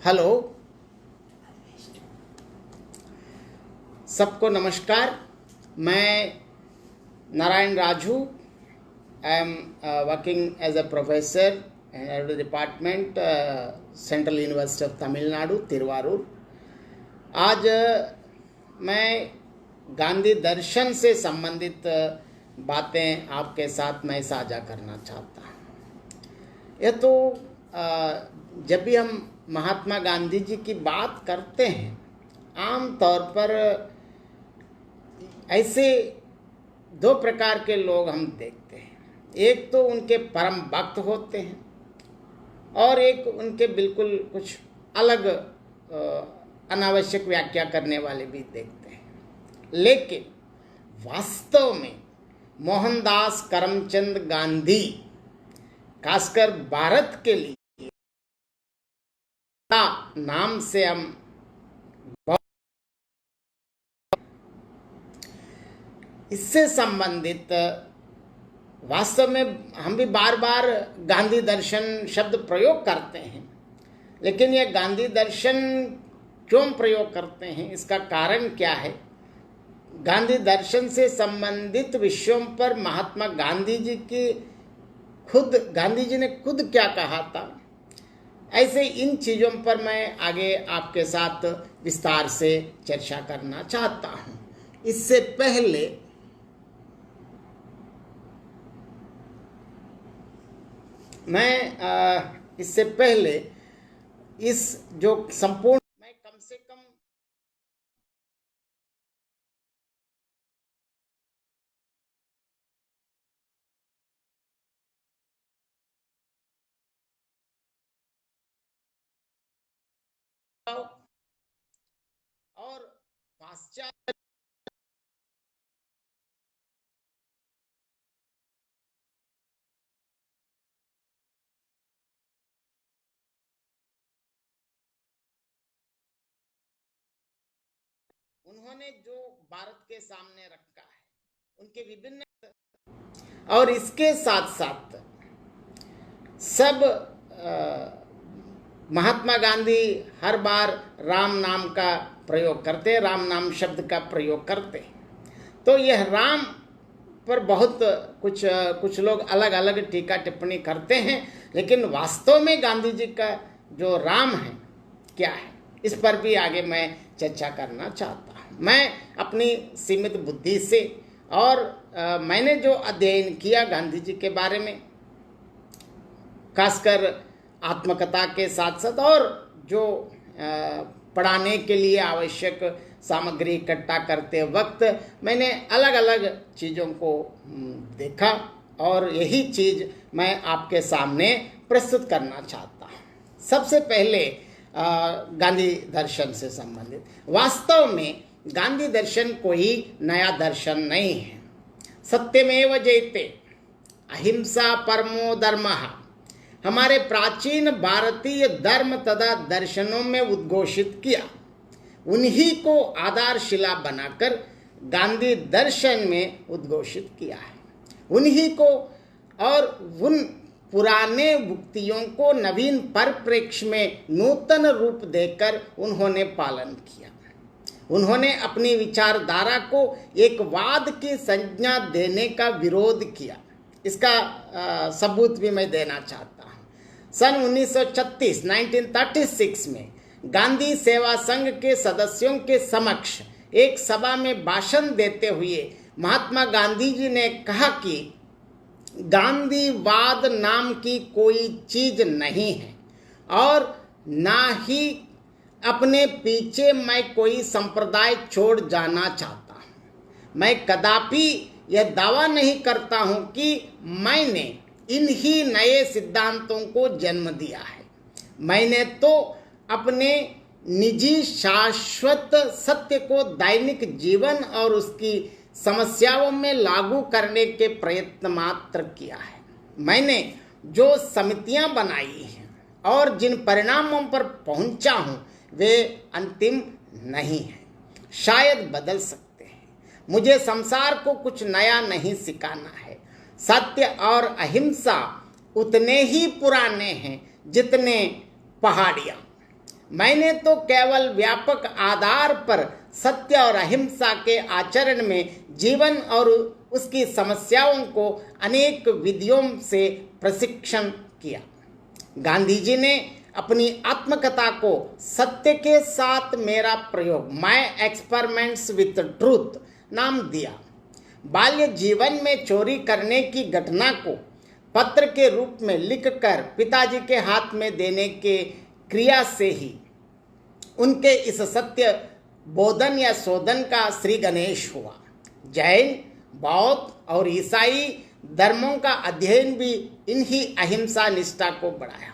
Hello, सबको नमस्कार। मैं Narayan Raju. I am working as a professor in the department, central university of Tamil Nadu, Thiruvarur. आज मैं गांधी दर्शन से संबंधित बातें आपके साथ मैं साझा करना चाहता हूँ। यह तो जब भी हम महात्मा गांधी जी की बात करते हैं, आम तौर पर ऐसे दो प्रकार के लोग हम देखते हैं। एक तो उनके परम भक्त होते हैं और एक उनके बिल्कुल कुछ अलग अनावश्यक व्याख्या करने वाले भी देखते हैं। लेकिन वास्तव में मोहनदास करमचंद गांधी खासकर भारत के लिए नाम से हम इससे संबंधित वास्तव में हम भी बार बार गांधी दर्शन शब्द प्रयोग करते हैं, लेकिन यह गांधी दर्शन क्यों प्रयोग करते हैं, इसका कारण क्या है? गांधी दर्शन से संबंधित विषयों पर महात्मा गांधी जी ने खुद क्या कहा था, ऐसे इन चीज़ों पर मैं आगे आपके साथ विस्तार से चर्चा करना चाहता हूँ। इससे पहले इस जो संपूर्ण मैं कम से कम और पाश्चात्य उन्होंने जो भारत के सामने रखा है, उनके विभिन्न और इसके साथ साथ सब महात्मा गांधी हर बार राम नाम का प्रयोग करते, राम नाम शब्द का प्रयोग करते। तो यह राम पर बहुत कुछ लोग अलग अलग टीका टिप्पणी करते हैं, लेकिन वास्तव में गांधी जी का जो राम है क्या है, इस पर भी आगे मैं चर्चा करना चाहता हूँ। मैं अपनी सीमित बुद्धि से और मैंने जो अध्ययन किया गांधी जी के बारे में, खासकर आत्मकथा के साथ साथ और जो पढ़ाने के लिए आवश्यक सामग्री इकट्ठा करते वक्त मैंने अलग अलग चीज़ों को देखा और यही चीज़ मैं आपके सामने प्रस्तुत करना चाहता हूँ। सबसे पहले गांधी दर्शन से संबंधित, वास्तव में गांधी दर्शन कोई नया दर्शन नहीं है। सत्यमेव जयते, अहिंसा परमो धर्मः हमारे प्राचीन भारतीय धर्म तथा दर्शनों में उद्घोषित किया। उन्हीं को आधारशिला बनाकर गांधी दर्शन में उद्घोषित किया है। उन्हीं को और उन पुराने मुक्तियों को नवीन परिप्रेक्ष्य में नूतन रूप देकर उन्होंने पालन किया। उन्होंने अपनी विचारधारा को एक वाद की संज्ञा देने का विरोध किया। इसका सबूत भी मैं देना चाहता हूँ। सन 1936 में गांधी सेवा संघ के सदस्यों के समक्ष एक सभा में भाषण देते हुए महात्मा गांधी जी ने कहा कि गांधीवाद नाम की कोई चीज नहीं है और ना ही अपने पीछे मैं कोई संप्रदाय छोड़ जाना चाहता हूँ। मैं कदापि यह दावा नहीं करता हूँ कि मैंने इन्हीं नए सिद्धांतों को जन्म दिया है। मैंने तो अपने निजी शाश्वत सत्य को दैनिक जीवन और उसकी समस्याओं में लागू करने के प्रयत्न मात्र किया है। मैंने जो समितियां बनाई हैं और जिन परिणामों पर पहुंचा हूं वे अंतिम नहीं हैं, शायद बदल सकते हैं। मुझे संसार को कुछ नया नहीं सिखाना है। सत्य और अहिंसा उतने ही पुराने हैं जितने पहाड़ियाँ। मैंने तो केवल व्यापक आधार पर सत्य और अहिंसा के आचरण में जीवन और उसकी समस्याओं को अनेक विधियों से प्रशिक्षण किया। गांधी जी ने अपनी आत्मकथा को सत्य के साथ मेरा प्रयोग, माय एक्सपेरिमेंट्स विथ ट्रूथ नाम दिया। बाल्य जीवन में चोरी करने की घटना को पत्र के रूप में लिखकर पिताजी के हाथ में देने के क्रिया से ही उनके इस सत्य बोधन या शोधन का श्री गणेश हुआ। जैन, बौद्ध और ईसाई धर्मों का अध्ययन भी इन्हीं अहिंसा निष्ठा को बढ़ाया।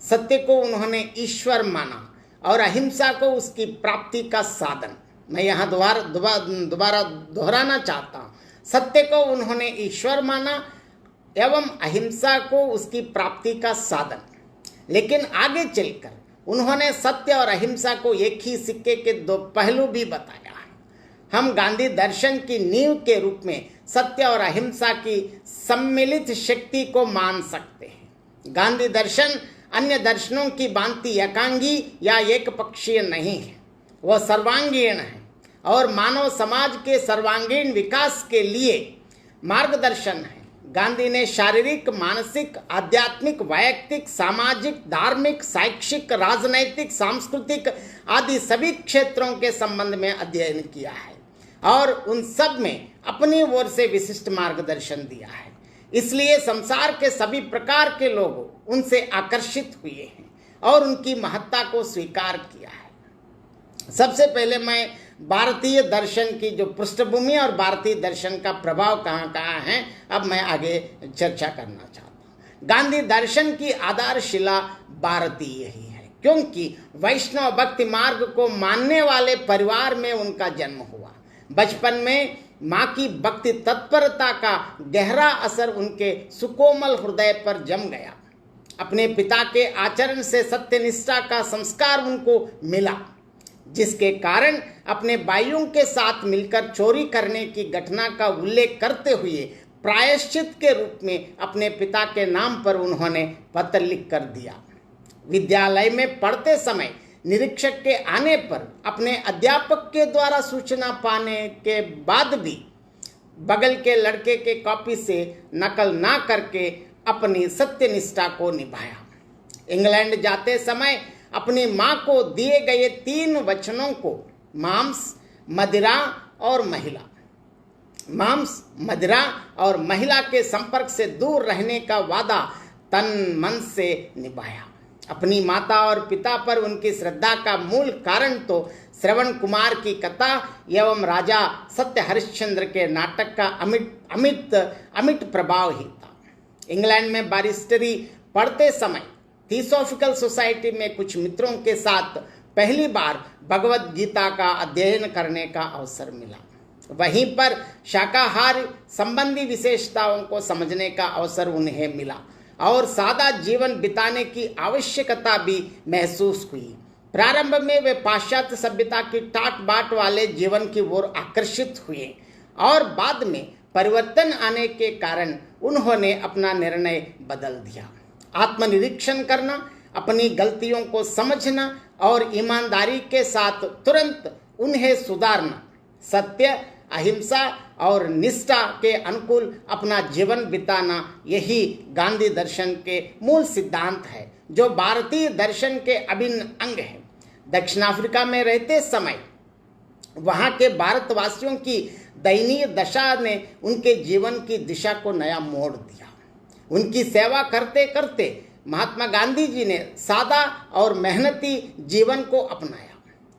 सत्य को उन्होंने ईश्वर माना और अहिंसा को उसकी प्राप्ति का साधन। मैं यहाँ दोबारा दोहराना चाहता हूँ। सत्य को उन्होंने ईश्वर माना एवं अहिंसा को उसकी प्राप्ति का साधन। लेकिन आगे चलकर उन्होंने सत्य और अहिंसा को एक ही सिक्के के दो पहलू भी बताया है। हम गांधी दर्शन की नींव के रूप में सत्य और अहिंसा की सम्मिलित शक्ति को मान सकते हैं। गांधी दर्शन अन्य दर्शनों की भांति एकांगी या एक पक्षीय नहीं है, वह सर्वांगीण है और मानव समाज के सर्वांगीण विकास के लिए मार्गदर्शन है। गांधी ने शारीरिक, मानसिक, आध्यात्मिक, वैयक्तिक, सामाजिक, धार्मिक, शैक्षिक, राजनैतिक, सांस्कृतिक आदि सभी क्षेत्रों के संबंध में अध्ययन किया है और उन सब में अपनी ओर से विशिष्ट मार्गदर्शन दिया है। इसलिए संसार के सभी प्रकार के लोग उनसे आकर्षित हुए हैं और उनकी महत्ता को स्वीकार किया है। सबसे पहले मैं भारतीय दर्शन की जो पृष्ठभूमि और भारतीय दर्शन का प्रभाव कहाँ कहाँ है, अब मैं आगे चर्चा करना चाहता हूँ। गांधी दर्शन की आधारशिला भारतीय ही है, क्योंकि वैष्णव भक्ति मार्ग को मानने वाले परिवार में उनका जन्म हुआ। बचपन में माँ की भक्ति तत्परता का गहरा असर उनके सुकोमल हृदय पर जम गया। अपने पिता के आचरण से सत्यनिष्ठा का संस्कार उनको मिला, जिसके कारण अपने भाइयों के साथ मिलकर चोरी करने की घटना का उल्लेख करते हुए प्रायश्चित के रूप में अपने पिता के नाम पर उन्होंने पत्र लिख कर दिया। विद्यालय में पढ़ते समय निरीक्षक के आने पर अपने अध्यापक के द्वारा सूचना पाने के बाद भी बगल के लड़के के कॉपी से नकल ना करके अपनी सत्यनिष्ठा को निभाया। इंग्लैंड जाते समय अपनी माँ को दिए गए 3 वचनों को मांस, मदिरा और महिला के संपर्क से दूर रहने का वादा तन मन से निभाया। अपनी माता और पिता पर उनकी श्रद्धा का मूल कारण तो श्रवण कुमार की कथा एवं राजा सत्य हरिश्चंद्र के नाटक का अमिट प्रभाव ही था। इंग्लैंड में बैरिस्टरी पढ़ते समय थियोसॉफिकल सोसाइटी में कुछ मित्रों के साथ पहली बार भगवत गीता का अध्ययन करने का अवसर मिला। वहीं पर शाकाहार संबंधी विशेषताओं को समझने का अवसर उन्हें मिला और सादा जीवन बिताने की आवश्यकता भी महसूस हुई। प्रारंभ में वे पाश्चात्य सभ्यता की टाट बाट वाले जीवन की ओर आकर्षित हुए और बाद में परिवर्तन आने के कारण उन्होंने अपना निर्णय बदल दिया। आत्मनिरीक्षण करना, अपनी गलतियों को समझना और ईमानदारी के साथ तुरंत उन्हें सुधारना, सत्य, अहिंसा और निष्ठा के अनुकूल अपना जीवन बिताना, यही गांधी दर्शन के मूल सिद्धांत है जो भारतीय दर्शन के अभिन्न अंग है। दक्षिण अफ्रीका में रहते समय वहाँ के भारतवासियों की दयनीय दशा ने उनके जीवन की दिशा को नया मोड़ दिया। उनकी सेवा करते करते महात्मा गांधी जी ने सादा और मेहनती जीवन को अपनाया।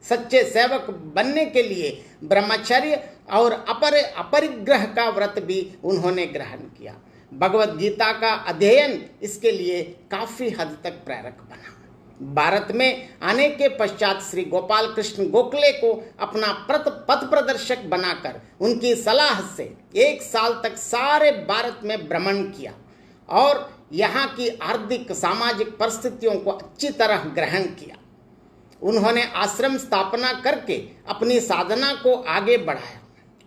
सच्चे सेवक बनने के लिए ब्रह्मचर्य और अपरिग्रह का व्रत भी उन्होंने ग्रहण किया। भगवत गीता का अध्ययन इसके लिए काफी हद तक प्रेरक बना। भारत में आने के पश्चात श्री गोपाल कृष्ण गोखले को अपना पथ प्रदर्शक बनाकर उनकी सलाह से 1 साल तक सारे भारत में भ्रमण किया और यहाँ की आर्थिक सामाजिक परिस्थितियों को अच्छी तरह ग्रहण किया। उन्होंने आश्रम स्थापना करके अपनी साधना को आगे बढ़ाया।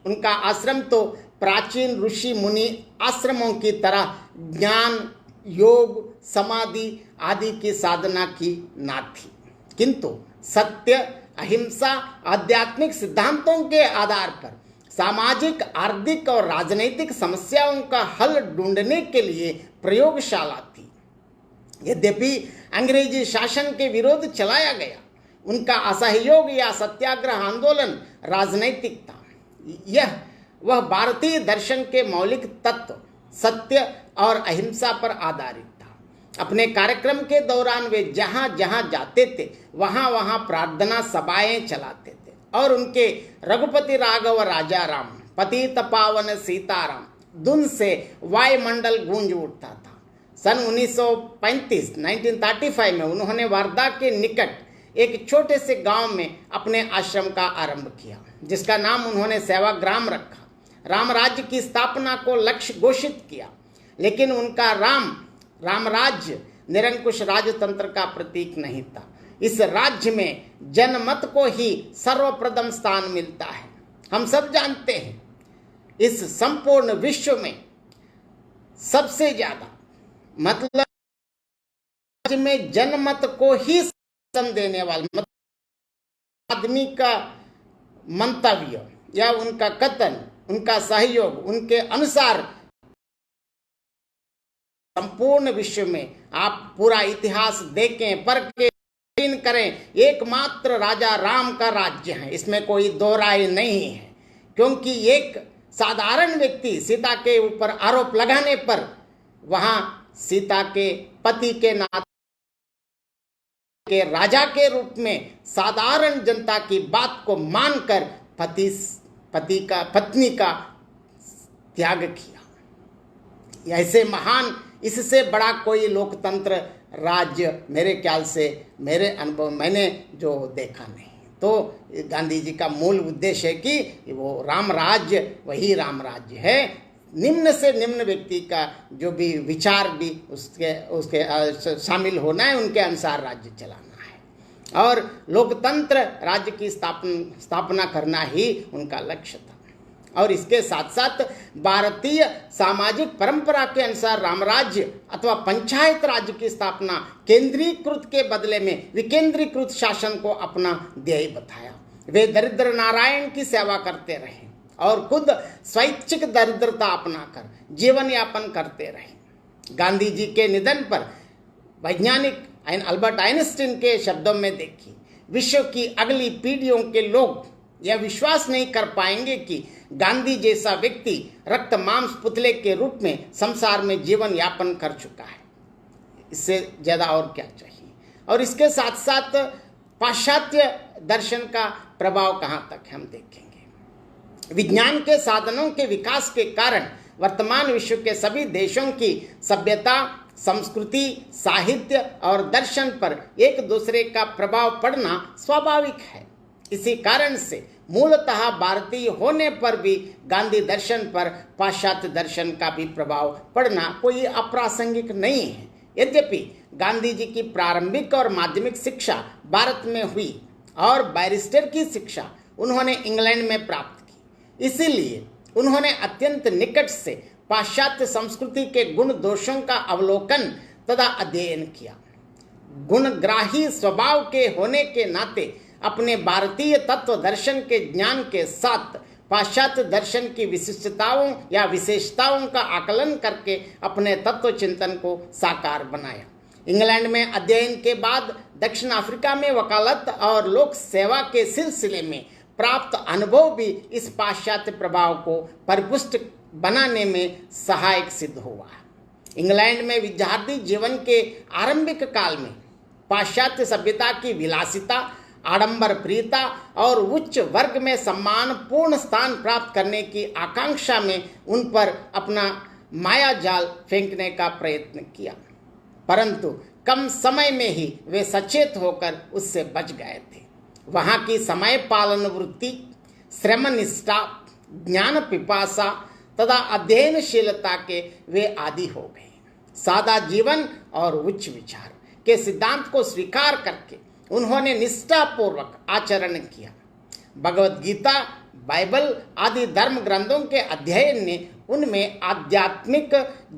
उनका आश्रम तो प्राचीन ऋषि मुनि आश्रमों की तरह ज्ञान, योग, समाधि आदि की साधना की ना थी, किंतु सत्य, अहिंसा, आध्यात्मिक सिद्धांतों के आधार पर सामाजिक, आर्थिक और राजनीतिक समस्याओं का हल ढूंढने के लिए प्रयोगशाला थी। यद्यपि अंग्रेजी शासन के विरोध चलाया गया, उनका असहयोग या सत्याग्रह आंदोलन राजनैतिक था। वह भारतीय दर्शन के मौलिक तत्व सत्य और अहिंसा पर आधारित था। अपने कार्यक्रम के दौरान वे जहां जहां जाते थे वहां वहां प्रार्थना सभाएं चलाते थे और उनके रघुपति राघव राजा राम, पतित पावन सीताराम धुन से वायुमंडल गूंज उठता था। सन 1935 में उन्होंने वर्धा के निकट एक छोटे से गांव में अपने आश्रम का आरंभ किया, जिसका नाम उन्होंने सेवाग्राम रखा। राम राज्य की स्थापना को लक्ष्य घोषित किया, लेकिन उनका राम राज्य निरंकुश राजतंत्र का प्रतीक नहीं था। इस राज्य में जनमत को ही सर्वप्रथम स्थान मिलता है। हम सब जानते हैं, इस संपूर्ण विश्व में सबसे ज्यादा मतलब राज्य में जनमत को ही देने वाला आदमी का मंतव्य या उनका कथन, उनका सहयोग, उनके अनुसार संपूर्ण विश्व में आप पूरा इतिहास देखें, परखें, करें, एकमात्र राजा राम का राज्य है। इसमें कोई दो राय नहीं है, क्योंकि एक साधारण व्यक्ति सीता के ऊपर आरोप लगाने पर वहां सीता के पति के नाते के राजा के रूप में साधारण जनता की बात को मानकर पत्नी का त्याग किया। ऐसे महान, इससे बड़ा कोई लोकतंत्र राज्य मेरे ख्याल से, मेरे अनुभव मैंने जो देखा नहीं। तो गांधी जी का मूल उद्देश्य है कि वो राम राज्य वही राम राज्य है। निम्न से निम्न व्यक्ति का जो भी विचार भी उसके शामिल होना है, उनके अनुसार राज्य चलाना है और लोकतंत्र राज्य की स्थापना करना ही उनका लक्ष्य था। और इसके साथ साथ भारतीय सामाजिक परंपरा के अनुसार रामराज्य अथवा पंचायत राज्य की स्थापना केंद्रीकृत के बदले में विकेंद्रीकृत शासन को अपना ध्येय बताया। वे दरिद्र नारायण की सेवा करते रहे और खुद स्वैच्छिक दरिद्रता अपनाकर जीवन यापन करते रहे। गांधी जी के निधन पर वैज्ञानिक अल्बर्ट आइंस्टीन के शब्दों में देखिए, विश्व की अगली पीढ़ियों के लोग यह विश्वास नहीं कर पाएंगे कि गांधी जैसा व्यक्ति रक्त मांस पुतले के रूप में संसार में जीवन यापन कर चुका है। इससे ज्यादा और क्या चाहिए। और इसके साथ साथ पाश्चात्य दर्शन का प्रभाव कहाँ तक हम देखेंगे। विज्ञान के साधनों के विकास के कारण वर्तमान विश्व के सभी देशों की सभ्यता, संस्कृति, साहित्य और दर्शन पर एक दूसरे का प्रभाव पड़ना स्वाभाविक है। इसी कारण से मूलतः भारतीय होने पर भी गांधी दर्शन पर पाश्चात्य दर्शन का भी प्रभाव पड़ना कोई अप्रासंगिक नहीं है। यद्यपि गांधी जी की प्रारंभिक और माध्यमिक शिक्षा भारत में हुई और बैरिस्टर की शिक्षा उन्होंने इंग्लैंड में प्राप्त की, इसीलिए उन्होंने अत्यंत निकट से पाश्चात्य संस्कृति के गुण दोषों का अवलोकन तथा अध्ययन किया। गुणग्राही स्वभाव के होने के नाते अपने भारतीय तत्व दर्शन के ज्ञान के साथ पाश्चात्य दर्शन की विशिष्टताओं या विशेषताओं का आकलन करके अपने तत्व चिंतन को साकार बनाया। इंग्लैंड में अध्ययन के बाद दक्षिण अफ्रीका में वकालत और लोक सेवा के सिलसिले में प्राप्त अनुभव भी इस पाश्चात्य प्रभाव को परिपुष्ट बनाने में सहायक सिद्ध हुआ। इंग्लैंड में विद्यार्थी जीवन के आरंभिक काल में पाश्चात्य सभ्यता की विलासिता, आडंबर प्रियता और उच्च वर्ग में सम्मानपूर्ण स्थान प्राप्त करने की आकांक्षा में उन पर अपना माया जाल फेंकने का प्रयत्न किया, परंतु कम समय में ही वे सचेत होकर उससे बच गए थे। वहाँ की समय पालन वृत्ति, श्रमनिष्ठा, ज्ञान पिपासा तथा अध्ययनशीलता के वे आदी हो गए। सादा जीवन और उच्च विचार के सिद्धांत को स्वीकार करके उन्होंने निष्ठापूर्वक आचरण किया। भगवत गीता, बाइबल आदि धर्म ग्रंथों के अध्ययन ने उनमें आध्यात्मिक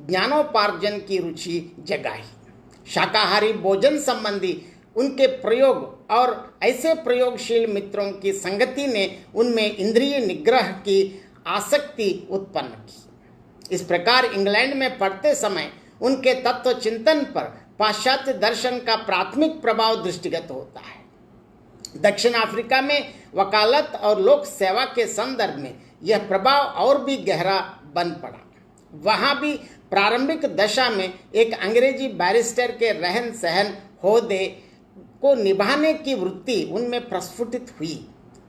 ज्ञानोपार्जन की रुचि जगाई। शाकाहारी भोजन संबंधी उनके प्रयोग और ऐसे प्रयोगशील मित्रों की संगति ने उनमें इंद्रिय निग्रह की आसक्ति उत्पन्न की। इस प्रकार इंग्लैंड में पढ़ते समय उनके तत्व चिंतन पर पाश्चात्य दर्शन का प्राथमिक प्रभाव दृष्टिगत होता है। दक्षिण अफ्रीका में वकालत और लोक सेवा के संदर्भ में यह प्रभाव और भी गहरा बन पड़ा। वहां भी प्रारंभिक दशा में एक अंग्रेजी बैरिस्टर के रहन सहन होदे को निभाने की वृत्ति उनमें प्रस्फुटित हुई,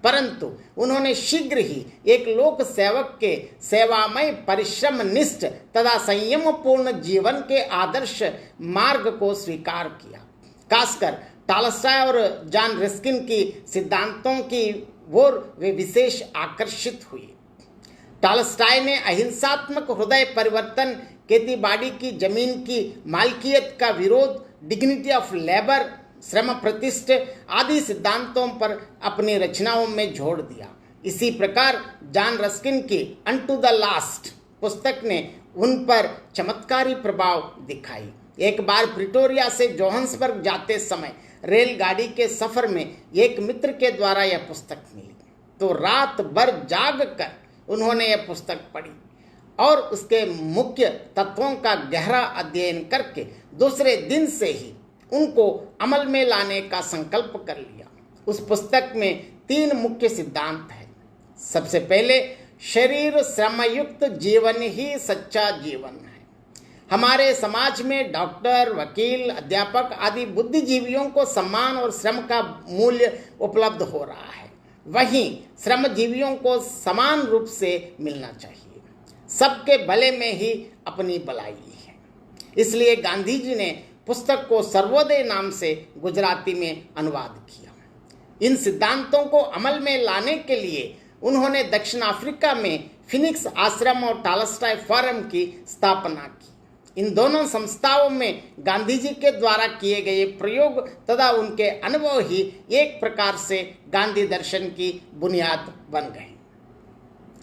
परंतु उन्होंने शीघ्र ही एक लोक सेवक के सेवामय परिश्रम निष्ठ तथा संयम पूर्ण जीवन के आदर्श मार्ग को स्वीकार किया। खासकर टॉलस्टॉय और जॉन रस्किन की सिद्धांतों की ओर वे विशेष आकर्षित हुए। टॉलस्टॉय ने अहिंसात्मक हृदय परिवर्तन, खेतीबाड़ी की जमीन की मालकियत का विरोध, डिग्निटी ऑफ लेबर, श्रम प्रतिष्ठ आदि सिद्धांतों पर अपनी रचनाओं में जोड़ दिया। इसी प्रकार जॉन रस्किन की अनटू द लास्ट पुस्तक ने उन पर चमत्कारी प्रभाव दिखाई। एक बार प्रिटोरिया से जोहान्सबर्ग जाते समय रेलगाड़ी के सफर में एक मित्र के द्वारा यह पुस्तक मिली, तो रात भर जाग कर उन्होंने यह पुस्तक पढ़ी और उसके मुख्य तत्वों का गहरा अध्ययन करके दूसरे दिन से ही उनको अमल में लाने का संकल्प कर लिया। उस पुस्तक में 3 मुख्य सिद्धांत हैं। सबसे पहले, शरीर श्रमयुक्त जीवन ही सच्चा जीवन है। हमारे समाज में डॉक्टर, वकील, अध्यापक आदि बुद्धिजीवियों को सम्मान और श्रम का मूल्य उपलब्ध हो रहा है, वहीं श्रमजीवियों को समान रूप से मिलना चाहिए। सबके भले में ही अपनी भलाई है। इसलिए गांधी जी ने पुस्तक को सर्वोदय नाम से गुजराती में अनुवाद किया। इन सिद्धांतों को अमल में लाने के लिए उन्होंने दक्षिण अफ्रीका में फिनिक्स आश्रम और टॉलस्टॉय फोरम की स्थापना की। इन दोनों संस्थाओं में गांधी जी के द्वारा किए गए प्रयोग तथा उनके अनुभव ही एक प्रकार से गांधी दर्शन की बुनियाद बन गए।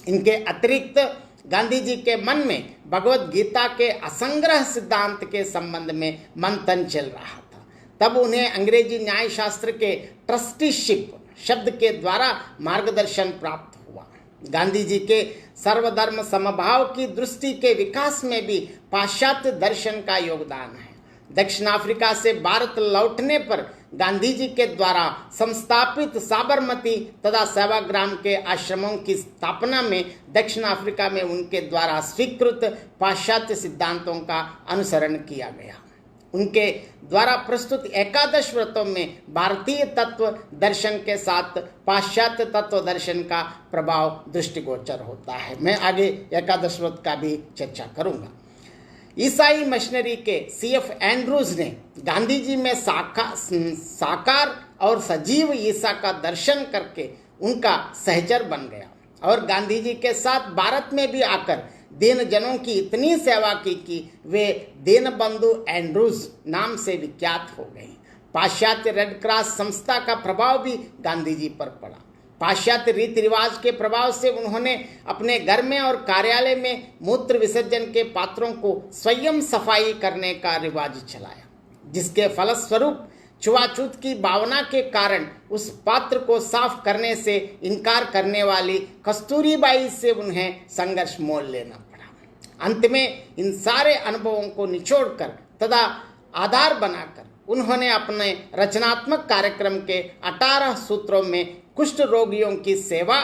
इनके अतिरिक्त गांधी जी के मन में भगवत गीता के असंग्रह सिद्धांत के संबंध में मंथन चल रहा था। तब उन्हें अंग्रेजी न्याय शास्त्र के ट्रस्टीशिप शब्द के द्वारा मार्गदर्शन प्राप्त हुआ। गांधी जी के सर्वधर्म समभाव की दृष्टि के विकास में भी पाश्चात्य दर्शन का योगदान है। दक्षिण अफ्रीका से भारत लौटने पर गांधी जी के द्वारा संस्थापित साबरमती तथा सेवाग्राम के आश्रमों की स्थापना में दक्षिण अफ्रीका में उनके द्वारा स्वीकृत पाश्चात्य सिद्धांतों का अनुसरण किया गया। उनके द्वारा प्रस्तुत एकादश व्रतों में भारतीय तत्व दर्शन के साथ पाश्चात्य तत्व दर्शन का प्रभाव दृष्टिगोचर होता है। मैं आगे एकादश व्रत का भी चर्चा करूंगा। ईसाई मिशनरी के CF एंड्रूज ने गांधी जी में साकार और सजीव ईसा का दर्शन करके उनका सहचर बन गया और गांधी जी के साथ भारत में भी आकर दीन जनों की इतनी सेवा की कि वे दीनबंधु एंड्रूज नाम से विख्यात हो गए। पाश्चात्य रेड क्रॉस संस्था का प्रभाव भी गांधी जी पर पड़ा। पाश्चात्य रीति रिवाज के प्रभाव से उन्होंने अपने घर में और कार्यालय में मूत्र विसर्जन के पात्रों को स्वयं सफाई करने का रिवाज चलाया, जिसके फलस्वरूप छुआछूत की भावना के कारण उस पात्र को साफ करने से इनकार करने वाली कस्तूरीबाई से उन्हें संघर्ष मोल लेना पड़ा। अंत में इन सारे अनुभवों को निचोड़कर तथा आधार बनाकर उन्होंने अपने रचनात्मक कार्यक्रम के 18 सूत्रों में कुष्ठ रोगियों की सेवा,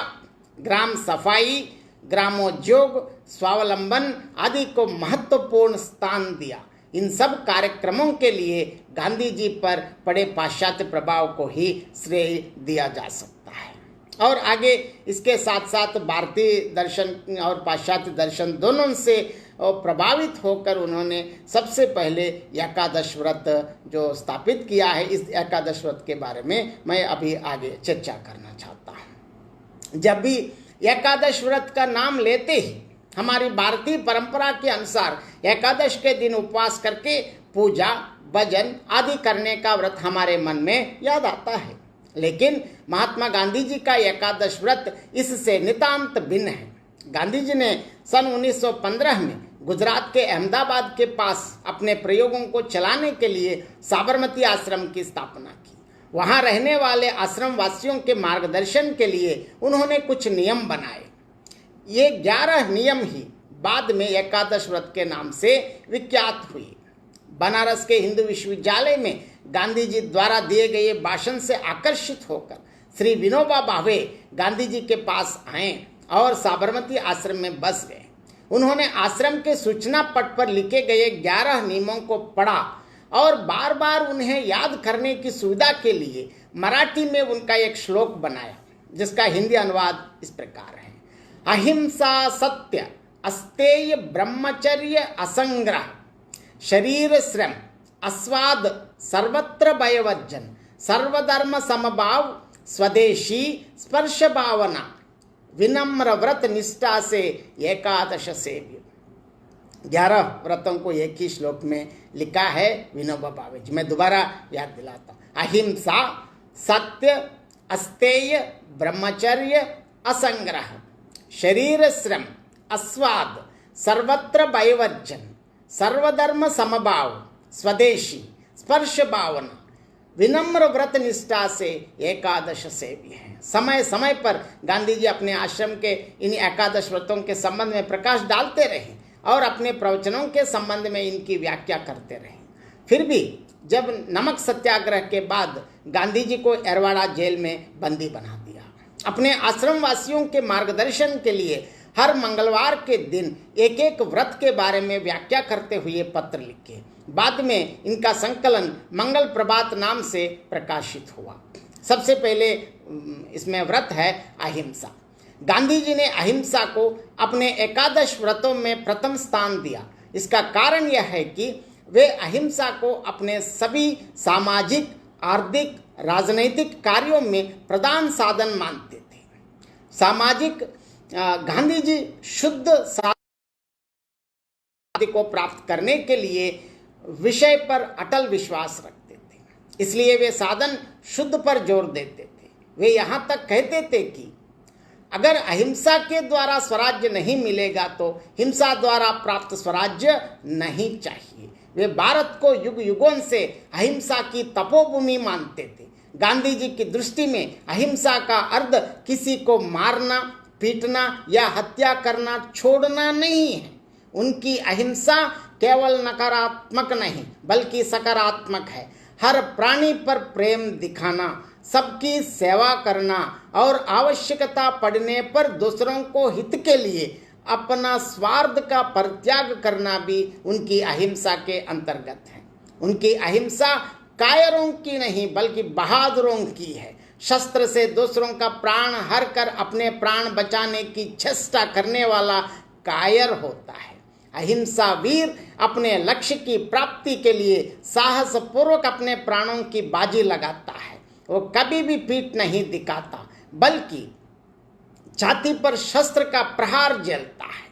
ग्राम सफाई, ग्रामोद्योग, स्वावलंबन आदि को महत्वपूर्ण स्थान दिया। इन सब कार्यक्रमों के लिए गांधी जी पर पड़े पाश्चात्य प्रभाव को ही श्रेय दिया जा सकता है। और आगे इसके साथ साथ भारतीय दर्शन और पाश्चात्य दर्शन दोनों से प्रभावित होकर उन्होंने सबसे पहले एकादश व्रत जो स्थापित किया है, इस एकादश व्रत के बारे में मैं अभी आगे चर्चा करना चाहता हूँ। जब भी एकादश व्रत का नाम लेते ही हमारी भारतीय परंपरा के अनुसार एकादश के दिन उपवास करके पूजा, भजन आदि करने का व्रत हमारे मन में याद आता है, लेकिन महात्मा गांधी जी का एकादश व्रत इससे नितांत भिन्न है। गांधी जी ने सन 1915 में गुजरात के अहमदाबाद के पास अपने प्रयोगों को चलाने के लिए साबरमती आश्रम की स्थापना की। वहां रहने वाले आश्रम वासियों के मार्गदर्शन के लिए उन्होंने कुछ नियम बनाए। ये 11 नियम ही बाद में एकादश व्रत के नाम से विख्यात हुए। बनारस के हिंदू विश्वविद्यालय में गांधी जी द्वारा दिए गए भाषण से आकर्षित होकर श्री विनोबा भावे गांधी जी के पास आए और साबरमती आश्रम में बस गए। उन्होंने आश्रम के सूचना पट पर लिखे गए 11 नियमों को पढ़ा और बार बार उन्हें याद करने की सुविधा के लिए मराठी में उनका एक श्लोक बनाया, जिसका हिंदी अनुवाद इस प्रकार है। अहिंसा सत्य अस्तेय ब्रह्मचर्य असंग्रह शरीर श्रम अस्वाद सर्वत्र भयवर्जन सर्वधर्म समभाव स्वदेशी स्पर्श भावना विनम्र व्रत निष्ठा से एकादश सेव्य। 11 व्रतों को एक ही श्लोक में लिखा है विनोबा भावे जी। मैं दोबारा याद दिलाता हूँ। अहिंसा सत्य अस्तेय ब्रह्मचर्य असंग्रह शरीर श्रम अस्वाद सर्वत्र भयवर्जन सर्वधर्म समभाव स्वदेशी स्पर्श भावना विनम्र व्रत निष्ठा से एकादश सेव्य है। समय समय पर गांधी जी अपने आश्रम के इन एकादश व्रतों के संबंध में प्रकाश डालते रहे और अपने प्रवचनों के संबंध में इनकी व्याख्या करते रहे। फिर भी जब नमक सत्याग्रह के बाद गांधी जी को एरवाड़ा जेल में बंदी बना दिया। अपने आश्रम वासियों के मार्गदर्शन के लिए हर मंगलवार के दिन एक एक व्रत के बारे में व्याख्या करते हुए पत्र लिखे। बाद में इनका संकलन मंगल प्रभात नाम से प्रकाशित हुआ। सबसे पहले इसमें व्रत है अहिंसा। गांधी जी ने अहिंसा को अपने एकादश व्रतों में प्रथम स्थान दिया। इसका कारण यह है कि वे अहिंसा को अपने सभी सामाजिक आर्थिक राजनैतिक कार्यों में प्रधान साधन मानते थे। सामाजिक गांधी जी शुद्ध साधन को प्राप्त करने के लिए विषय पर अटल विश्वास रखते थे, इसलिए वे साधन शुद्ध पर जोर देते थे। वे यहाँ तक कहते थे कि अगर अहिंसा के द्वारा स्वराज्य नहीं मिलेगा तो हिंसा द्वारा प्राप्त स्वराज्य नहीं चाहिए। वे भारत को युग युगों से अहिंसा की तपोभूमि मानते थे। गांधी जी की दृष्टि में अहिंसा का अर्थ किसी को मारना पीटना या हत्या करना छोड़ना नहीं है। उनकी अहिंसा केवल नकारात्मक नहीं बल्कि सकारात्मक है। हर प्राणी पर प्रेम दिखाना, सबकी सेवा करना और आवश्यकता पड़ने पर दूसरों को हित के लिए अपना स्वार्थ का परित्याग करना भी उनकी अहिंसा के अंतर्गत है। उनकी अहिंसा कायरों की नहीं बल्कि बहादुरों की है। शस्त्र से दूसरों का प्राण हर कर अपने प्राण बचाने की चेष्टा करने वाला कायर होता है। अहिंसा वीर अपने लक्ष्य की प्राप्ति के लिए साहस पूर्वक अपने प्राणों की बाजी लगाता है। वो कभी भी पीठ नहीं दिखाता बल्कि छाती पर शस्त्र का प्रहार झेलता है।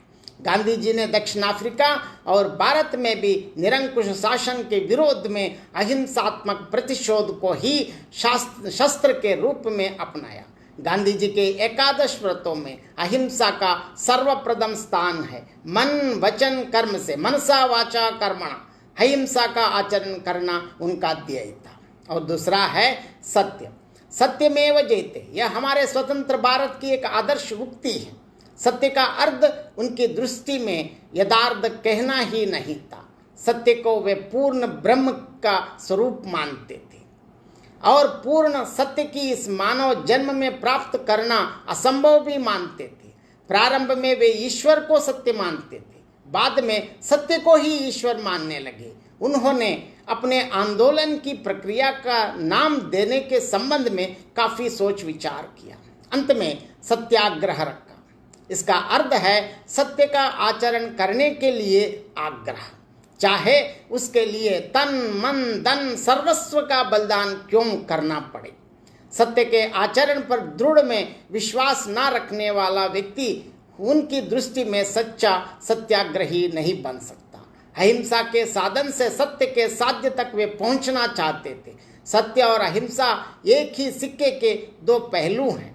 गांधी जी ने दक्षिण अफ्रीका और भारत में भी निरंकुश शासन के विरोध में अहिंसात्मक प्रतिशोध को ही शस्त्र के रूप में अपनाया। गांधी जी के एकादश व्रतों में अहिंसा का सर्वप्रथम स्थान है। मन वचन कर्म से मनसा वाचा कर्मणा अहिंसा का आचरण करना उनका ध्येय था। और दूसरा है सत्य। सत्यमेव जयते, यह हमारे स्वतंत्र भारत की एक आदर्श उक्ति है। सत्य का अर्थ उनकी दृष्टि में यथार्थ कहना ही नहीं था। सत्य को वे पूर्ण ब्रह्म का स्वरूप मानते थे और पूर्ण सत्य की इस मानव जन्म में प्राप्त करना असंभव भी मानते थे। प्रारंभ में वे ईश्वर को सत्य मानते थे, बाद में सत्य को ही ईश्वर मानने लगे। उन्होंने अपने आंदोलन की प्रक्रिया का नाम देने के संबंध में काफी सोच विचार किया। अंत में सत्याग्रह रखा। इसका अर्थ है सत्य का आचरण करने के लिए आग्रह, चाहे उसके लिए तन मन धन सर्वस्व का बलिदान क्यों करना पड़े। सत्य के आचरण पर दृढ़ में विश्वास न रखने वाला व्यक्ति उनकी दृष्टि में सच्चा सत्याग्रही नहीं बन सकता। अहिंसा के साधन से सत्य के साध्य तक वे पहुंचना चाहते थे। सत्य और अहिंसा एक ही सिक्के के दो पहलू हैं।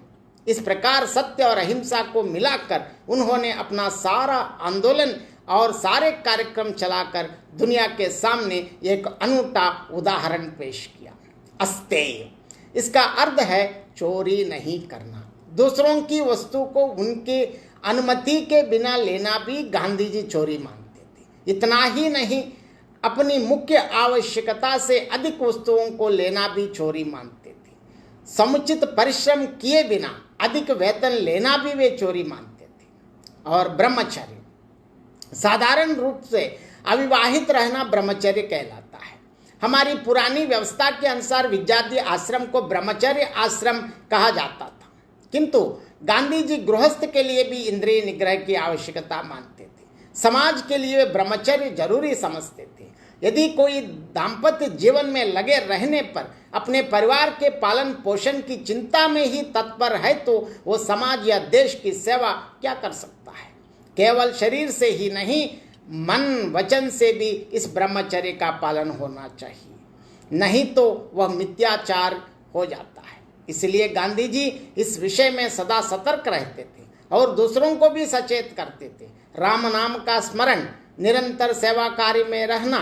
इस प्रकार सत्य और अहिंसा को मिलाकर उन्होंने अपना सारा आंदोलन और सारे कार्यक्रम चलाकर दुनिया के सामने एक अनूठा उदाहरण पेश किया। अस्तेय इसका अर्थ है चोरी नहीं करना। दूसरों की वस्तु को उनके अनुमति के बिना लेना भी गांधी जी चोरी मानते थे। इतना ही नहीं, अपनी मुख्य आवश्यकता से अधिक वस्तुओं को लेना भी चोरी मानते थे। समुचित परिश्रम किए बिना अधिक वेतन लेना भी वे चोरी मानते थे। और ब्रह्मचर्य, साधारण रूप से अविवाहित रहना ब्रह्मचर्य कहलाता है। हमारी पुरानी व्यवस्था के अनुसार विद्यार्थी आश्रम को ब्रह्मचर्य आश्रम कहा जाता था, किंतु गांधी जी गृहस्थ के लिए भी इंद्रिय निग्रह की आवश्यकता मानते थे। समाज के लिए वे ब्रह्मचर्य जरूरी समझते थे। यदि कोई दाम्पत्य जीवन में लगे रहने पर अपने परिवार के पालन पोषण की चिंता में ही तत्पर है तो वो समाज या देश की सेवा क्या कर सकता है। केवल शरीर से ही नहीं, मन वचन से भी इस ब्रह्मचर्य का पालन होना चाहिए, नहीं तो वह मिथ्याचार हो जाता है। इसलिए गांधी जी इस विषय में सदा सतर्क रहते थे और दूसरों को भी सचेत करते थे। राम नाम का स्मरण, निरंतर सेवा कार्य में रहना,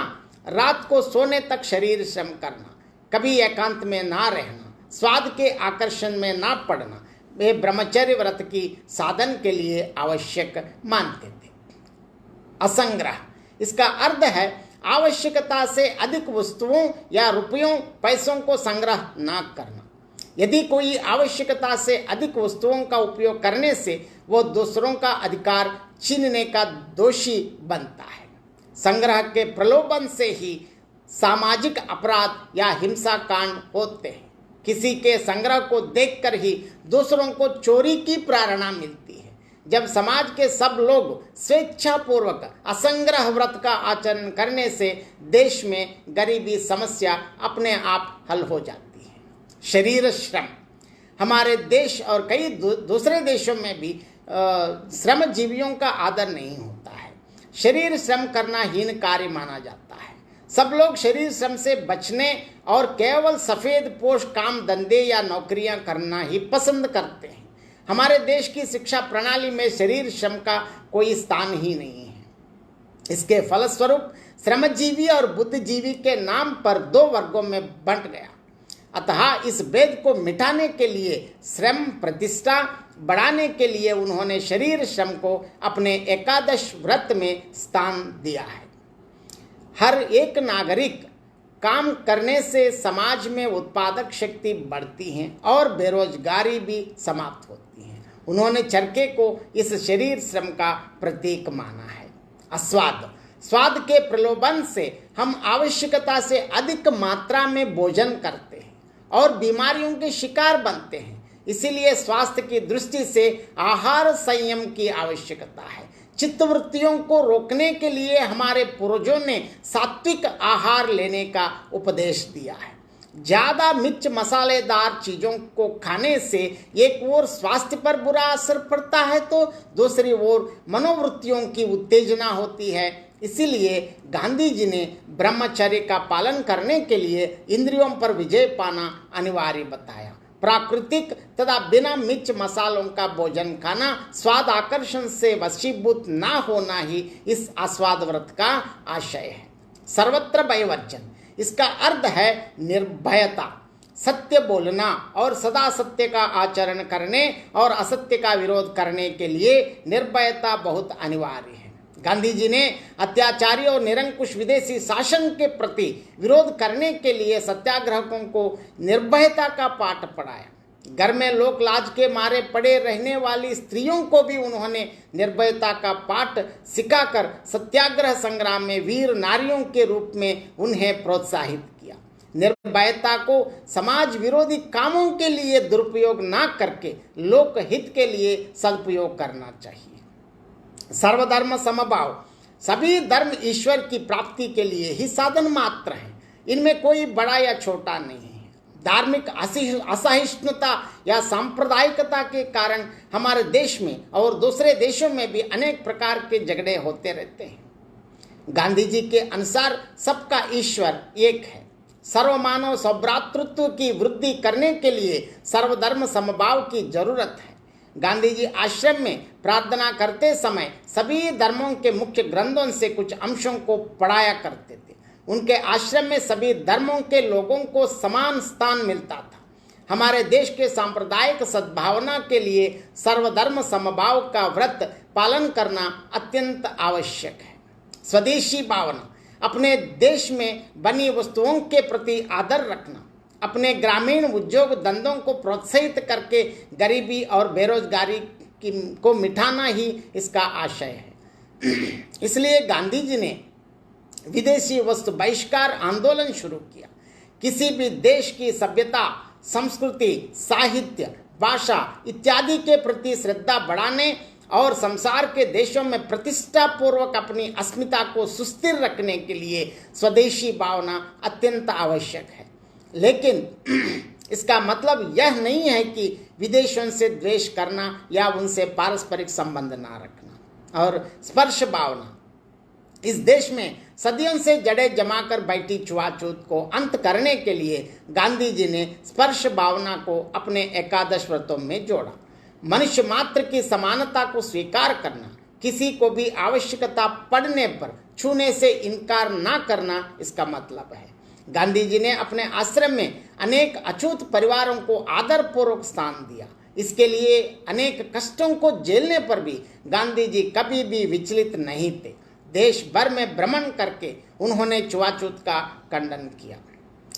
रात को सोने तक शरीर श्रम करना, कभी एकांत में ना रहना, स्वाद के आकर्षण में ना पड़ना, वे ब्रह्मचर्य व्रत की साधन के लिए आवश्यक मानते थे। असंग्रह, इसका अर्थ है आवश्यकता से अधिक वस्तुओं या रुपयों पैसों को संग्रह ना करना। यदि कोई आवश्यकता से अधिक वस्तुओं का उपयोग करने से वो दूसरों का अधिकार छीनने का दोषी बनता है। संग्रह के प्रलोभन से ही सामाजिक अपराध या हिंसा कांड होते हैं। किसी के संग्रह को देखकर ही दूसरों को चोरी की प्रेरणा मिलती है। जब समाज के सब लोग स्वेच्छापूर्वक असंग्रह व्रत का आचरण करने से देश में गरीबी समस्या अपने आप हल हो जाती है। शरीर श्रम, हमारे देश और कई दूसरे देशों में भी श्रमजीवियों का आदर नहीं होता है। शरीर श्रम करना हीन कार्य माना जाता है। सब लोग शरीर श्रम से बचने और केवल सफेद पोश काम धंधे या नौकरियां करना ही पसंद करते हैं। हमारे देश की शिक्षा प्रणाली में शरीर श्रम का कोई स्थान ही नहीं है। इसके फलस्वरूप श्रमजीवी और बुद्धिजीवी के नाम पर दो वर्गों में बंट गया। अतः इस भेद को मिटाने के लिए, श्रम प्रतिष्ठा बढ़ाने के लिए उन्होंने शरीर श्रम को अपने एकादश व्रत में स्थान दिया है। हर एक नागरिक काम करने से समाज में उत्पादक शक्ति बढ़ती है और बेरोजगारी भी समाप्त होती है। उन्होंने चरखे को इस शरीर श्रम का प्रतीक माना है। अस्वाद, स्वाद के प्रलोभन से हम आवश्यकता से अधिक मात्रा में भोजन करते हैं और बीमारियों के शिकार बनते हैं। इसीलिए स्वास्थ्य की दृष्टि से आहार संयम की आवश्यकता है। चित्तवृत्तियों को रोकने के लिए हमारे पूर्वजों ने सात्विक आहार लेने का उपदेश दिया है। ज्यादा मिर्च मसालेदार चीजों को खाने से एक ओर स्वास्थ्य पर बुरा असर पड़ता है तो दूसरी ओर मनोवृत्तियों की उत्तेजना होती है। इसीलिए गांधी जी ने ब्रह्मचर्य का पालन करने के लिए इंद्रियों पर विजय पाना अनिवार्य बताया। प्राकृतिक तथा बिना मिर्च मसालों का भोजन खाना, स्वाद आकर्षण से वशीभूत ना होना ही इस आस्वाद व्रत का आशय है। सर्वत्र भयवर्जन, इसका अर्थ है निर्भयता, सत्य बोलना और सदा सत्य का आचरण करने और असत्य का विरोध करने के लिए निर्भयता बहुत अनिवार्य है। गांधी जी ने अत्याचारी और निरंकुश विदेशी शासन के प्रति विरोध करने के लिए सत्याग्रहों को निर्भयता का पाठ पढ़ाया। घर में लोक लाज के मारे पड़े रहने वाली स्त्रियों को भी उन्होंने निर्भयता का पाठ सिखाकर सत्याग्रह संग्राम में वीर नारियों के रूप में उन्हें प्रोत्साहित किया। निर्भयता को समाज विरोधी कामों के लिए दुरुपयोग न करके लोकहित के लिए सदुपयोग करना चाहिए। सर्वधर्म समभाव, सभी धर्म ईश्वर की प्राप्ति के लिए ही साधन मात्र हैं। इनमें कोई बड़ा या छोटा नहीं है। धार्मिक असहिष्णुता या सांप्रदायिकता के कारण हमारे देश में और दूसरे देशों में भी अनेक प्रकार के झगड़े होते रहते हैं। गांधी जी के अनुसार सबका ईश्वर एक है। सर्वमानव सौभ्रातृत्व की वृद्धि करने के लिए सर्वधर्म समभाव की जरूरत है। गांधी जी आश्रम में प्रार्थना करते समय सभी धर्मों के मुख्य ग्रंथों से कुछ अंशों को पढ़ाया करते थे। उनके आश्रम में सभी धर्मों के लोगों को समान स्थान मिलता था। हमारे देश के सांप्रदायिक सद्भावना के लिए सर्वधर्म समभाव का व्रत पालन करना अत्यंत आवश्यक है। स्वदेशी भावना, अपने देश में बनी वस्तुओं के प्रति आदर रखना, अपने ग्रामीण उद्योग धंधों को प्रोत्साहित करके गरीबी और बेरोजगारी को मिटाना ही इसका आशय है। इसलिए गांधी जी ने विदेशी वस्तु बहिष्कार आंदोलन शुरू किया। किसी भी देश की सभ्यता, संस्कृति, साहित्य, भाषा इत्यादि के प्रति श्रद्धा बढ़ाने और संसार के देशों में प्रतिष्ठा पूर्वक अपनी अस्मिता को सुस्थिर रखने के लिए स्वदेशी भावना अत्यंत आवश्यक है। लेकिन इसका मतलब यह नहीं है कि विदेशियों से द्वेष करना या उनसे पारस्परिक संबंध ना रखना। और स्पर्श भावना, इस देश में सदियों से जड़े जमाकर बैठी छुआछूत को अंत करने के लिए गांधी जी ने स्पर्श भावना को अपने एकादश व्रतों में जोड़ा। मनुष्य मात्र की समानता को स्वीकार करना, किसी को भी आवश्यकता पड़ने पर छूने से इनकार ना करना इसका मतलब है। गांधी जी ने अपने आश्रम में अनेक अछूत परिवारों को आदरपूर्वक स्थान दिया। इसके लिए अनेक कष्टों को झेलने पर भी गांधी जी कभी भी विचलित नहीं थे। देश भर में भ्रमण करके उन्होंने छुआछूत का खंडन किया।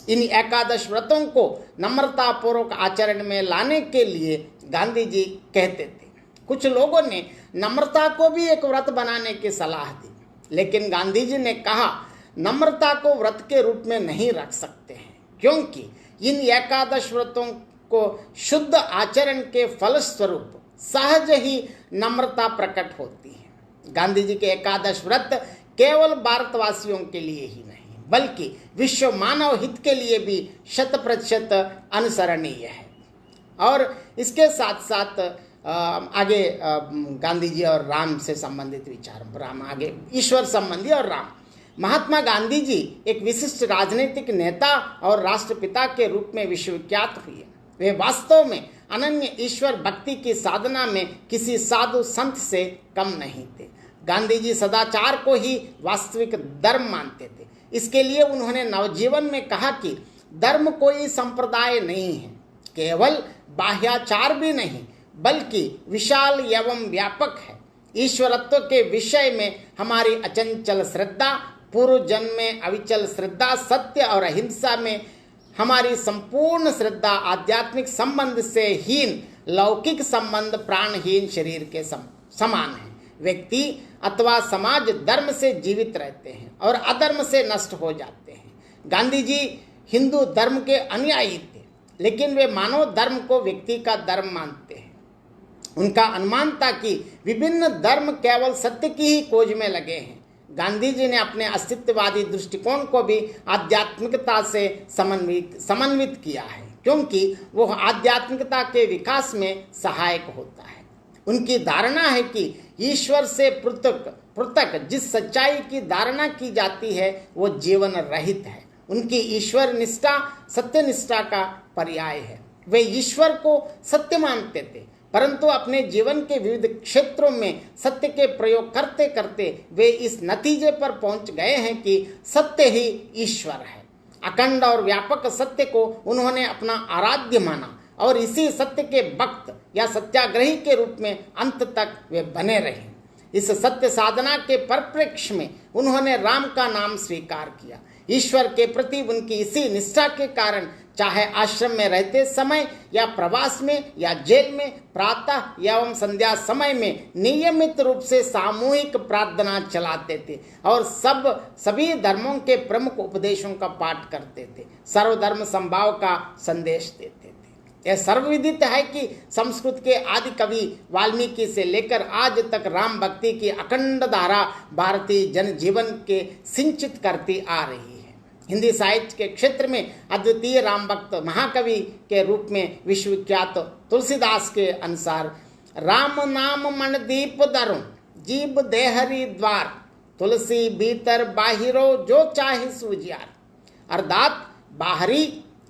इन एकादश व्रतों को नम्रतापूर्वक आचरण में लाने के लिए गांधी जी कहते थे। कुछ लोगों ने नम्रता को भी एक व्रत बनाने की सलाह दी, लेकिन गांधी जी ने कहा नम्रता को व्रत के रूप में नहीं रख सकते हैं, क्योंकि इन एकादश व्रतों को शुद्ध आचरण के फलस्वरूप सहज ही नम्रता प्रकट होती है। गांधी जी के एकादश व्रत केवल भारतवासियों के लिए ही नहीं बल्कि विश्व मानव हित के लिए भी 100% अनुसरणीय है। और इसके साथ साथ आगे गांधी जी और राम से संबंधित विचार, राम आगे ईश्वर संबंधी और राम। महात्मा गांधी जी एक विशिष्ट राजनीतिक नेता और राष्ट्रपिता के रूप में विश्वविख्यात हुए। वे वास्तव में अनन्य ईश्वर भक्ति की साधना में किसी साधु संत से कम नहीं थे। गांधी जी सदाचार को ही वास्तविक धर्म मानते थे। इसके लिए उन्होंने नवजीवन में कहा कि धर्म कोई संप्रदाय नहीं है, केवल बाह्याचार भी नहीं बल्कि विशाल एवं व्यापक है। ईश्वरत्व के विषय में हमारी अचंचल श्रद्धा, पूर्व जन्म में अविचल श्रद्धा, सत्य और अहिंसा में हमारी संपूर्ण श्रद्धा, आध्यात्मिक संबंध से हीन लौकिक संबंध प्राणहीन शरीर के समान है। व्यक्ति अथवा समाज धर्म से जीवित रहते हैं और अधर्म से नष्ट हो जाते हैं। गांधी जी हिंदू धर्म के अनुयायी थे, लेकिन वे मानव धर्म को व्यक्ति का धर्म मानते हैं। उनका अनुमान था कि विभिन्न धर्म केवल सत्य की ही खोज में लगे हैं। गांधी जी ने अपने अस्तित्ववादी दृष्टिकोण को भी आध्यात्मिकता से समन्वित किया है, क्योंकि वह आध्यात्मिकता के विकास में सहायक होता है। उनकी धारणा है कि ईश्वर से पृथक जिस सच्चाई की धारणा की जाती है वो जीवन रहित है। उनकी ईश्वर निष्ठा सत्यनिष्ठा का पर्याय है। वे ईश्वर को सत्य मानते थे, परंतु अपने जीवन के विविध क्षेत्रों में सत्य के प्रयोग करते करते वे इस नतीजे पर पहुंच गए हैं कि सत्य ही ईश्वर है। अखंड और व्यापक सत्य को उन्होंने अपना आराध्य माना और इसी सत्य के भक्त या सत्याग्रही के रूप में अंत तक वे बने रहे। इस सत्य साधना के परिप्रेक्ष्य में उन्होंने राम का नाम स्वीकार किया। ईश्वर के प्रति उनकी इसी निष्ठा के कारण चाहे आश्रम में रहते समय या प्रवास में या जेल में प्रातः एवं संध्या समय में नियमित रूप से सामूहिक प्रार्थना चलाते थे और सभी धर्मों के प्रमुख उपदेशों का पाठ करते थे, सर्वधर्म समभाव का संदेश देते थे। यह सर्वविदित है कि संस्कृत के आदि कवि वाल्मीकि से लेकर आज तक राम भक्ति की अखंड धारा भारतीय जनजीवन के सिंचित करती आ रही है। हिंदी साहित्य के क्षेत्र में अद्वितीय राम भक्त महाकवि के रूप में विश्वविख्यात तुलसीदास के अनुसार राम नाम मन दीप दरुण जीव देहरी द्वार तुलसी भीतर बाहिरो जो चाहे सूजियार। अर्थात बाहरी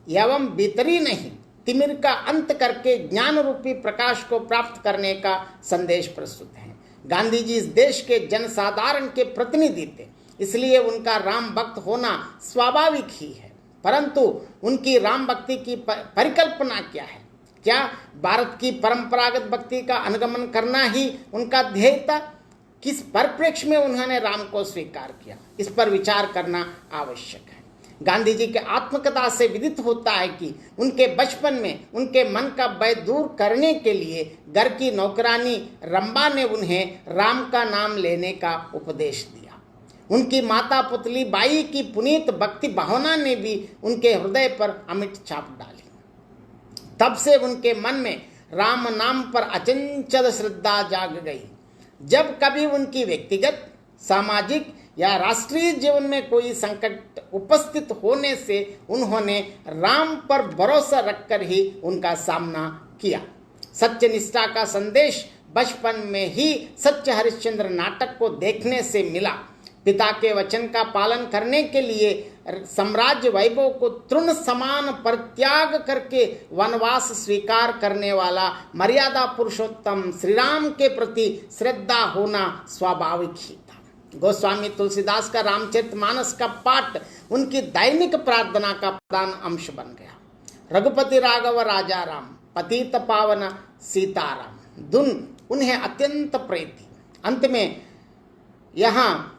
एवं भीतरी नहीं, तिमिर का अंत करके ज्ञान रूपी प्रकाश को प्राप्त करने का संदेश प्रस्तुत है। गांधी जी इस देश के जनसाधारण के प्रतिनिधि थे, इसलिए उनका राम भक्त होना स्वाभाविक ही है। परंतु उनकी राम भक्ति की परिकल्पना क्या है? क्या भारत की परंपरागत भक्ति का अनुगमन करना ही उनका ध्येय था? किस परिप्रेक्ष्य में उन्होंने राम को स्वीकार किया, इस पर विचार करना आवश्यक है। गांधी जी के आत्मकथा से विदित होता है कि उनके बचपन में उनके मन का भय दूर करने के लिए घर की नौकरानी रंबा ने उन्हें राम का नाम लेने का उपदेश दिया। उनकी माता पुतली बाई की पुनीत भक्ति भावना ने भी उनके हृदय पर अमिट छाप डाली। तब से उनके मन में राम नाम पर अचंचल श्रद्धा जाग गई। जब कभी उनकी व्यक्तिगत, सामाजिक या राष्ट्रीय जीवन में कोई संकट उपस्थित होने से उन्होंने राम पर भरोसा रखकर ही उनका सामना किया। सत्य निष्ठा का संदेश बचपन में ही सत्य हरिश्चंद्र नाटक को देखने से मिला। पिता के वचन का पालन करने के लिए साम्राज्य वैभव को तृण समान परित्याग करके वनवास स्वीकार करने वाला मर्यादा पुरुषोत्तम श्री राम के प्रति श्रद्धा होना स्वाभाविक ही था। गोस्वामी तुलसीदास का रामचरितमानस का पाठ उनकी दैनिक प्रार्थना का प्रधान अंश बन गया। रघुपति राघव राजा राम, पतित पावन सीताराम धुन उन्हें अत्यंत प्रिय थी। अंत में यहाँ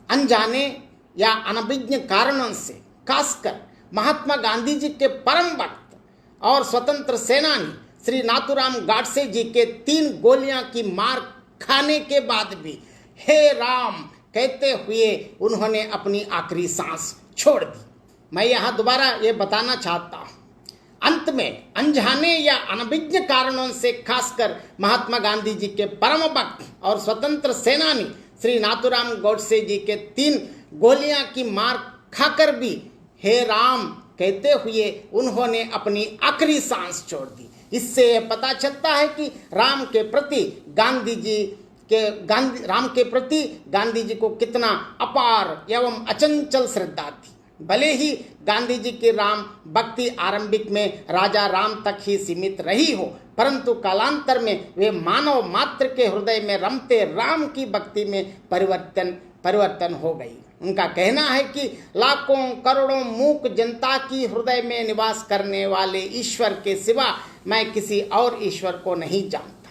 अनजाने या अनभिज्ञ कारणों से खासकर महात्मा गांधी जी के परम भक्त और स्वतंत्र सेनानी श्री नाथूराम गॉडसे जी के 3 गोलियां की मार खाने के बाद भी हे राम कहते हुए उन्होंने अपनी आखिरी सांस छोड़ दी। मैं यहाँ दोबारा ये बताना चाहता हूँ, अंत में अनजाने या अनभिज्ञ कारणों से खासकर महात्मा गांधी जी के परम भक्त और स्वतंत्र सेनानी श्री नाथूराम गॉडसे जी के 3 गोलियां की मार खाकर भी हे राम कहते हुए उन्होंने अपनी आखिरी सांस छोड़ दी। इससे यह पता चलता है कि राम के प्रति गांधी जी को कितना अपार एवं अचंचल श्रद्धा थी। भले ही गांधी जी की राम भक्ति आरंभिक में राजा राम तक ही सीमित रही हो, परंतु कालांतर में वे मानव मात्र के हृदय में रमते राम की भक्ति में परिवर्तन हो गई। उनका कहना है कि लाखों करोड़ों मूक जनता की हृदय में निवास करने वाले ईश्वर के सिवा मैं किसी और ईश्वर को नहीं जानता।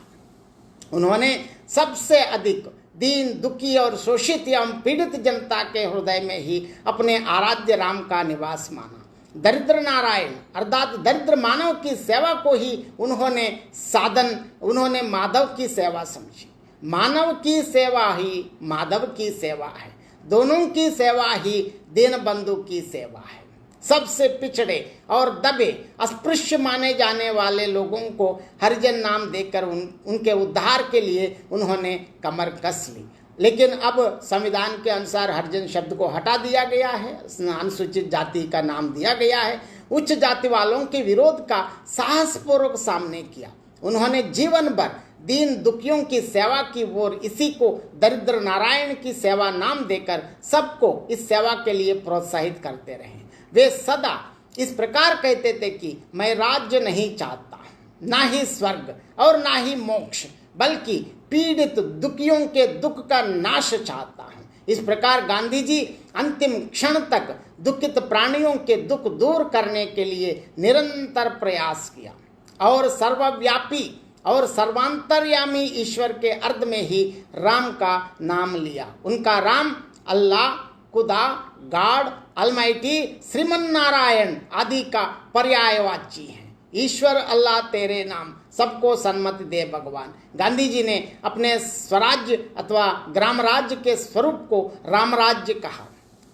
उन्होंने सबसे अधिक दीन, दुखी और शोषित एवं पीड़ित जनता के हृदय में ही अपने आराध्य राम का निवास माना। दरिद्र नारायण अर्थात दरिद्र मानव की सेवा को ही उन्होंने माधव की सेवा समझी। मानव की सेवा ही माधव की सेवा है, दोनों की सेवा ही दीन बंधु की सेवा है। सबसे पिछड़े और दबे अस्पृश्य माने जाने वाले लोगों को हरिजन नाम देकर उनके उद्धार के लिए उन्होंने कमर कस ली। लेकिन अब संविधान के अनुसार हरिजन शब्द को हटा दिया गया है, अनुसूचित जाति का नाम दिया गया है। उच्च जाति वालों के विरोध का साहसपूर्वक सामने किया। उन्होंने जीवन भर दीन दुखियों की सेवा की ओर इसी को दरिद्र नारायण की सेवा नाम देकर सबको इस सेवा के लिए प्रोत्साहित करते रहे। वे सदा इस प्रकार कहते थे कि मैं राज्य नहीं चाहता, ना ही स्वर्ग और ना ही मोक्ष, बल्कि पीड़ित दुखियों के दुख का नाश चाहता हूं। इस प्रकार गांधी जी अंतिम क्षण तक दुखित प्राणियों के दुख दूर करने के लिए निरंतर प्रयास किया और सर्वव्यापी और सर्वांतर्यामी ईश्वर के अर्थ में ही राम का नाम लिया। उनका राम अल्लाह, खुदा, गॉड, अलमाइटी, श्रीमन नारायण आदि का पर्यायवाची है। ईश्वर अल्लाह तेरे नाम, सबको सन्मति दे भगवान। गांधी जी ने अपने स्वराज्य अथवा ग्राम राज्य के स्वरूप को रामराज्य कहा।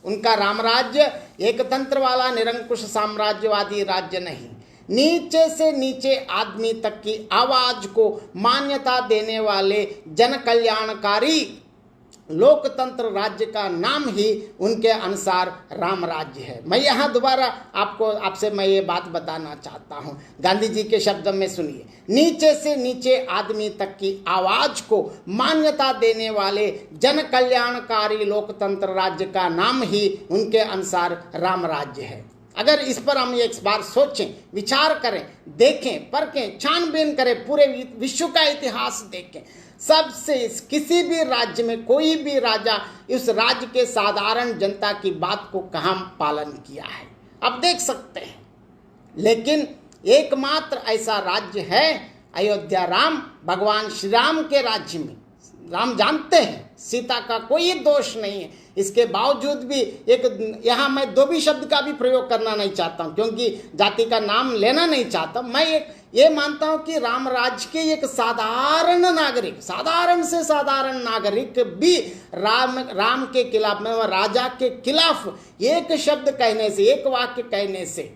उनका रामराज्य एक तंत्र वाला निरंकुश साम्राज्यवादी राज्य नहीं, नीचे से नीचे आदमी तक की आवाज को मान्यता देने वाले जन कल्याणकारी लोकतंत्र राज्य का नाम ही उनके अनुसार राम राज्य है। मैं यहाँ दोबारा आपसे मैं ये बात बताना चाहता हूँ। गांधी जी के शब्दों में सुनिए, नीचे से नीचे आदमी तक की आवाज को मान्यता देने वाले जन कल्याणकारी लोकतंत्र राज्य का नाम ही उनके अनुसार राम राज्य है। अगर इस पर हम एक बार सोचें, विचार करें, देखें, परखें, छानबीन करें, पूरे विश्व का इतिहास देखें, सबसे किसी भी राज्य में कोई भी राजा उस राज्य के साधारण जनता की बात को कहाँ पालन किया है, आप देख सकते हैं। लेकिन एकमात्र ऐसा राज्य है अयोध्या, राम, भगवान श्री राम के राज्य में राम जानते हैं सीता का कोई दोष नहीं है। इसके बावजूद भी एक, यहाँ मैं दो भी शब्द का भी प्रयोग करना नहीं चाहता हूँ, क्योंकि जाति का नाम लेना नहीं चाहता। मैं ये मानता हूँ कि राम राज्य के एक साधारण नागरिक, साधारण से साधारण नागरिक भी राम के खिलाफ में, राजा के खिलाफ एक शब्द कहने से, एक वाक्य कहने से,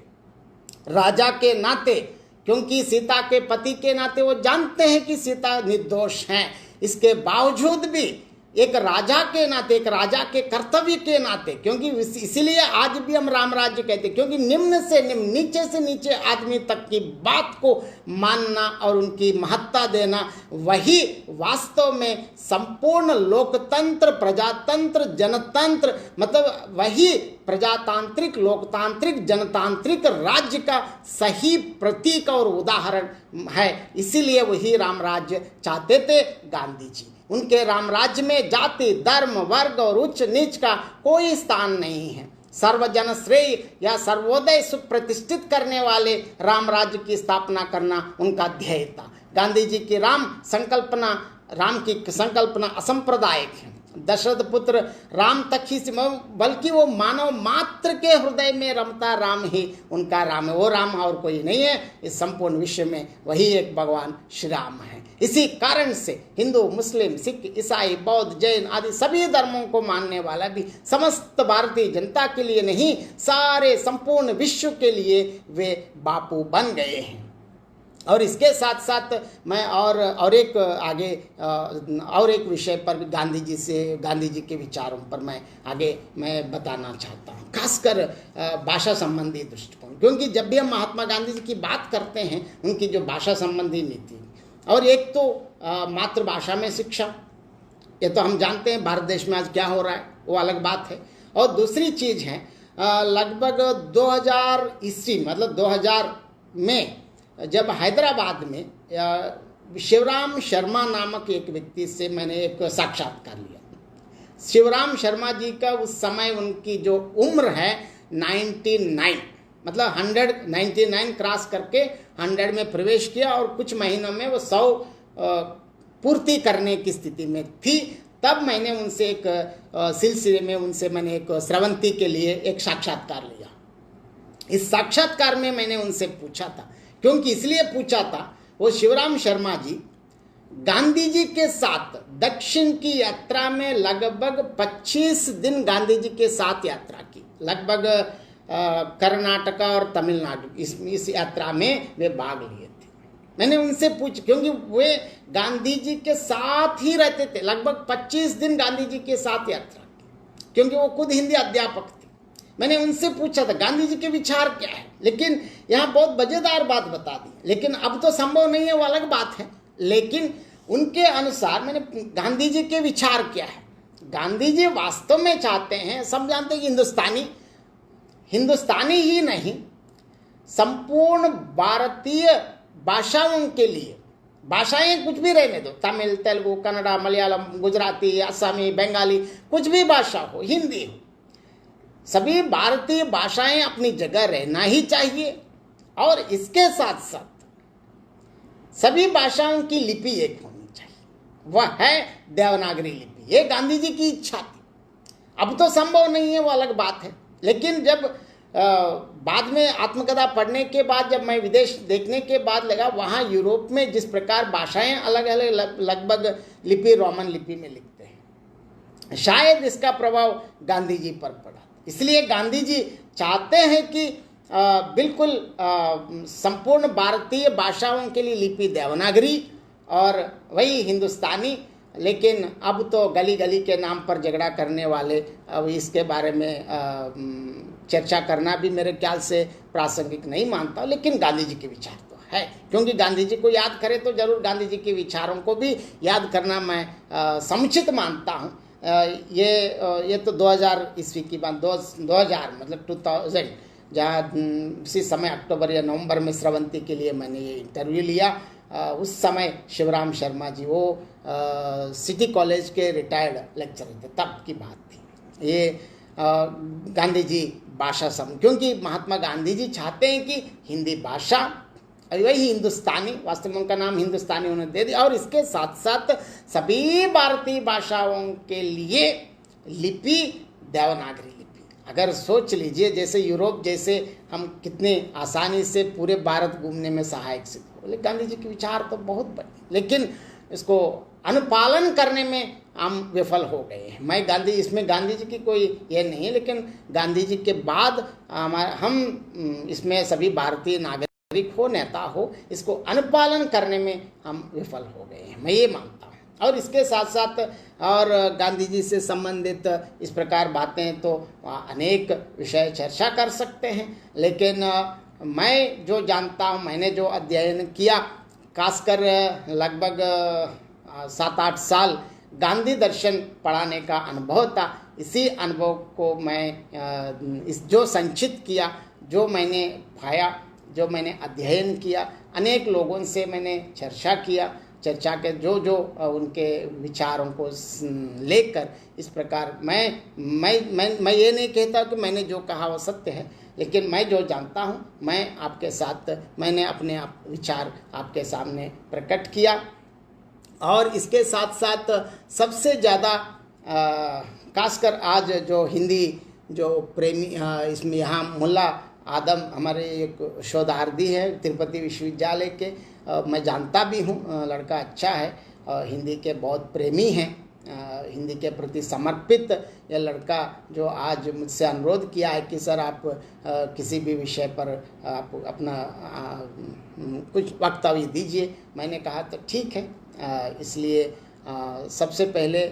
राजा के नाते, क्योंकि सीता के पति के नाते वो जानते हैं कि सीता निर्दोष हैं, इसके बावजूद भी एक राजा के नाते, एक राजा के कर्तव्य के नाते, क्योंकि इसीलिए आज भी हम राम राज्य कहते हैं, क्योंकि निम्न से निम्न, नीचे से नीचे आदमी तक की बात को मानना और उनकी महत्ता देना, वही वास्तव में संपूर्ण लोकतंत्र, प्रजातंत्र, जनतंत्र, मतलब वही प्रजातांत्रिक, लोकतांत्रिक, जनतांत्रिक राज्य का सही प्रतीक और उदाहरण है। इसीलिए वही राम राज्य चाहते थे गांधी जी। उनके राम राज्य में जाति, धर्म, वर्ग और उच्च नीच का कोई स्थान नहीं है। सर्वजन श्रेय या सर्वोदय सुप्रतिष्ठित करने वाले राम राज्य की स्थापना करना उनका ध्येय था। गांधी जी की राम की संकल्पना असंप्रदायिक है। दशरथ पुत्र राम तक ही, बल्कि वो मानव मात्र के हृदय में रमता राम ही उनका राम है। वो राम और कोई नहीं है, इस संपूर्ण विश्व में वही एक भगवान श्री राम है। इसी कारण से हिंदू, मुस्लिम, सिख, ईसाई, बौद्ध, जैन आदि सभी धर्मों को मानने वाला भी समस्त भारतीय जनता के लिए नहीं, सारे संपूर्ण विश्व के लिए वे बापू बन गए हैं। और इसके साथ साथ मैं और एक विषय पर गांधी जी के विचारों पर मैं बताना चाहता हूँ, खासकर भाषा संबंधी दृष्टिकोण, क्योंकि जब भी हम महात्मा गांधी जी की बात करते हैं, उनकी जो भाषा संबंधी नीति, और एक तो मातृभाषा में शिक्षा, ये तो हम जानते हैं भारत देश में आज क्या हो रहा है, वो अलग बात है। और दूसरी चीज़ है, लगभग 2000 ईस्वी, मतलब 2000 में जब हैदराबाद में शिवराम शर्मा नामक एक व्यक्ति से मैंने एक साक्षात्कार लिया। शिवराम शर्मा जी का उस समय उनकी जो उम्र है 99, मतलब 199 क्रॉस करके 100 में प्रवेश किया, और कुछ महीनों में वो 100 पूर्ति करने की स्थिति में थी। तब मैंने उनसे एक सिलसिले में उनसे मैंने एक स्रवंती के लिए एक साक्षात्कार लिया। इस साक्षात्कार में मैंने उनसे पूछा था, क्योंकि इसलिए पूछा था, वो शिवराम शर्मा जी गांधी जी के साथ दक्षिण की यात्रा में लगभग 25 दिन गांधी जी के साथ यात्रा की, लगभग कर्नाटक और तमिलनाडु, इस यात्रा में वे भाग लिए थे। मैंने उनसे पूछा, क्योंकि वे गांधी जी के साथ ही रहते थे, लगभग 25 दिन गांधी जी के साथ यात्रा की, क्योंकि वो खुद हिंदी अध्यापक थे। मैंने उनसे पूछा था गांधी जी के विचार क्या है, लेकिन यहाँ बहुत मजेदार बात बता दी, लेकिन अब तो संभव नहीं है, वो अलग बात है। लेकिन उनके अनुसार मैंने गांधी जी के विचार क्या है, गांधी जी वास्तव में चाहते हैं, सब जानते हैं कि हिंदुस्तानी ही नहीं, संपूर्ण भारतीय भाषाओं के लिए, भाषाएं कुछ भी रहने दो, तमिल, तेलुगु, कन्नड़ा, मलयालम, गुजराती, असमी, बंगाली, कुछ भी भाषा हो, हिंदी हो, सभी भारतीय भाषाएं अपनी जगह रहना ही चाहिए। और इसके साथ साथ सभी भाषाओं की लिपि एक होनी चाहिए, वह है देवनागरी लिपि। ये गांधी जी की इच्छा थी। अब तो संभव नहीं है, वो अलग बात है। लेकिन जब बाद में आत्मकथा पढ़ने के बाद, जब मैं विदेश देखने के बाद लगा, वहाँ यूरोप में जिस प्रकार भाषाएं अलग अलग लगभग लिपि रोमन लिपि में लिखते हैं, शायद इसका प्रभाव गांधी जी पर पड़ा। इसलिए गांधी जी चाहते हैं कि बिल्कुल संपूर्ण भारतीय भाषाओं के लिए लिपि देवनागरी और वही हिंदुस्तानी। लेकिन अब तो गली गली के नाम पर झगड़ा करने वाले, अब इसके बारे में चर्चा करना भी मेरे ख्याल से प्रासंगिक नहीं मानता। लेकिन गांधी जी के विचार तो है, क्योंकि गांधी जी को याद करें तो जरूर गांधी जी के विचारों को भी याद करना मैं समुचित मानता हूँ। ये तो 2000 ईस्वी की बात, 2000 मतलब 2000 जहाँ उसी समय अक्टूबर या नवंबर में स्रवंती के लिए मैंने ये इंटरव्यू लिया। उस समय शिवराम शर्मा जी वो सिटी कॉलेज के रिटायर्ड लेक्चरर थे, तब की बात थी। ये गांधी जी भाषा क्योंकि महात्मा गांधी जी चाहते हैं कि हिंदी भाषा वही हिंदुस्तानी, वास्तव में उनका नाम हिंदुस्तानी उन्होंने दे दिया, और इसके साथ साथ सभी भारतीय भाषाओं के लिए लिपि देवनागरी लिपि। अगर सोच लीजिए जैसे यूरोप जैसे हम कितने आसानी से पूरे भारत घूमने में सहायक सिद्ध हो, लेकिन गांधी जी के विचार तो बहुत बड़े, लेकिन इसको अनुपालन करने में हम विफल हो गए हैं। इसमें गांधी जी की कोई ये नहीं है, लेकिन गांधी जी के बाद हम इसमें सभी भारतीय नागरिक हो, नेता हो, इसको अनुपालन करने में हम विफल हो गए हैं, मैं ये मानता हूँ। और इसके साथ साथ और गांधी जी से संबंधित इस प्रकार बातें तो अनेक विषय चर्चा कर सकते हैं, लेकिन मैं जो जानता हूँ, मैंने जो अध्ययन किया, खासकर लगभग 7-8 साल गांधी दर्शन पढ़ाने का अनुभव था। इसी अनुभव को मैं जो संचित किया, जो मैंने पाया, जो मैंने अध्ययन किया, अनेक लोगों से मैंने चर्चा के जो उनके विचारों को लेकर इस प्रकार मैं ये नहीं कहता कि मैंने जो कहा वो सत्य है, लेकिन मैं जो जानता हूँ मैं आपके साथ मैंने अपने विचार आपके सामने प्रकट किया। और इसके साथ साथ सबसे ज़्यादा खासकर आज जो हिंदी जो प्रेमी इसमें यहाँ मुल्ला आदम हमारे एक शोधार्थी है तिरुपति विश्वविद्यालय के, मैं जानता भी हूँ, लड़का अच्छा है, हिंदी के बहुत प्रेमी हैं, हिंदी के प्रति समर्पित यह लड़का, जो आज मुझसे अनुरोध किया है कि सर आप किसी भी विषय पर आप अपना कुछ वक्तव्य दीजिए। मैंने कहा तो ठीक है। इसलिए सबसे पहले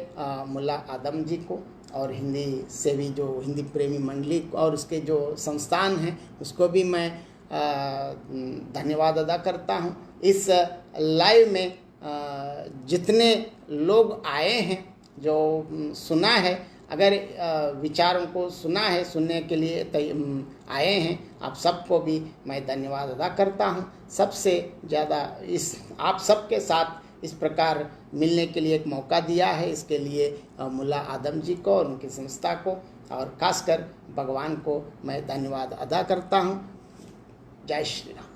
मुल्ला आदम जी को और हिंदी सेवी जो हिंदी प्रेमी मंडली और उसके जो संस्थान हैं उसको भी मैं धन्यवाद अदा करता हूँ। इस लाइव में जितने लोग आए हैं, जो सुना है, अगर विचारों को सुना है, सुनने के लिए आए हैं, आप सबको भी मैं धन्यवाद अदा करता हूँ। सबसे ज़्यादा आप सबके साथ इस प्रकार मिलने के लिए एक मौका दिया है, इसके लिए मुल्ला आदम जी को और उनकी संस्था को और खासकर भगवान को मैं धन्यवाद अदा करता हूँ। जय श्री राम।